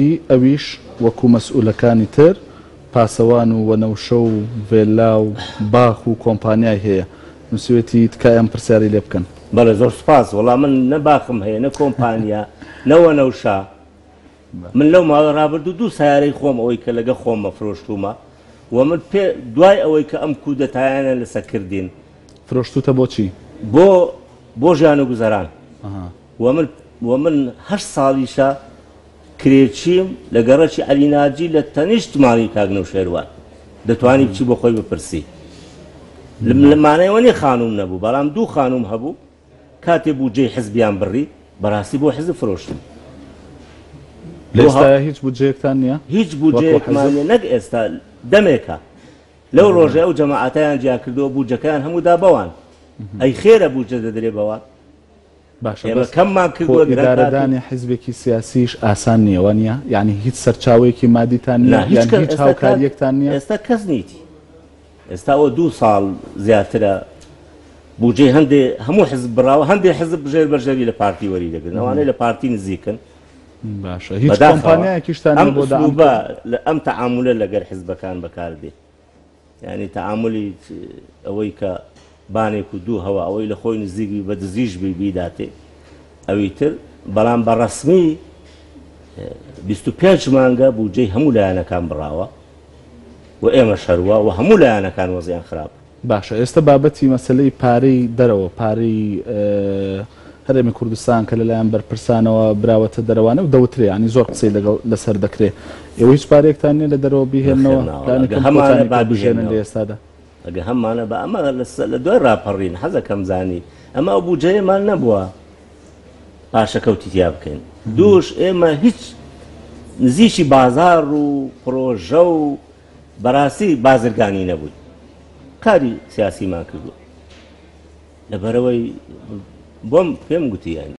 وتی ئەویش وەکو مەسئولەکانی تر پاسەوان و وەنەوشە و ڤێلا و باخ و کۆمپانیای هەیە نووسێتی تکای ئەم پرسیاری لێ بکەن. بەڵێ زۆر سوپاس. وەڵام من نە باخم هەیە نە کۆمپانیا نەوە نەوشا. من لەو ماوەی ڕابردوو 2 سیارەی خۆم ئەوەی کە لەگە خۆمە فرۆشتومە و من دوای ئەوەی کە ئەم کودەتایانە لەسەر کردین فرۆشتوتە بۆچی؟ بۆ ژیان و گوزەران. و من 8 ساڵیشە کرێچیم لە گەڕەکی عەلیناجی لە تەنیشتمانی کاگنەوشێروان دەتوانی بچی بۆ خۆی بپرسی. لەمانەوەنی خانوم نەبوو بەڵام 2 خانوم هەبوو کاتێ بوو جێی حزبیان بڕی بەڕاستی بۆ حزب فرۆشتم. لێستا هیچ بودجەیەکتان نییە؟ هیچ بودجەیەکمان نییە نەک ئێستا دەمێکە لەو ڕۆژێ ئەو جەماعەتیان جیا کردەوە بودجەکەیان هەموو دابەوان ئەی خێرە بودجە دەدرێ بەوە. باشە ئێمە کەممان کردووە ئیدارەدانی حیزبێکی سیاسیش ئاسان نییە وانە یعنی هیچ سەرچاوەیەکی مادیتان نییە یان هیچ هاوکاریەکتان نییە؟ ئێستا کەس نیتی. ئێستا ئەوە 2 ساڵ زیاترە بودجەی هەندێ هەموو حزب بڕاوە هەندێ حزب بژێر بەژێری لە پارتی وەری دەگرن ئەوانەی لە پارتی نزیکن. باشە هیچ کۆمپانیایەکیشتان بۆ لە ئەم تەعاملە لەگەر حزبەکان بەکاردێ یعنی تەعاملی ئەوەی کە بانێک و 2 هەوە ئەوەی لە خۆی نزیکی بە دزیش بیداتێ ئەوی تر بەڵام بە ڕەسمی 25 مانگە بودجەی هەموو لایەنەکان بڕاوە و ئێمە شەروە و هەموو لایەنەکان وەزیان خراپ. باشە ئێستا بابەتی مەسلەی پارەی دەرەوە پارەی هەرێمی کوردستان کە لەلایەن بەرپرسانەوە براوەتە دەرەوانە و دەوترێ ینی زۆر قسەی لەسەر دەکرێت ئێوە هیچ پارێکتان نیە لە دەرەوە بیهێنەوە هەمانە بابژێنن لە ئێستادا ئەگە هەمانە بە ئەمە لە دوای ڕاپەڕین حەزەکەم زانی ئەمە ئەو بودجەیەمان نەبووە پاشەکەوتی تیا بکەین. دووش ئێمە هیچ نزیکی بازار و پرۆژە و بەڕاستی بازرگانی نەبووی کاری سیاسیمان کردو لەبەرەوەی بۆم پێم گوتی یانی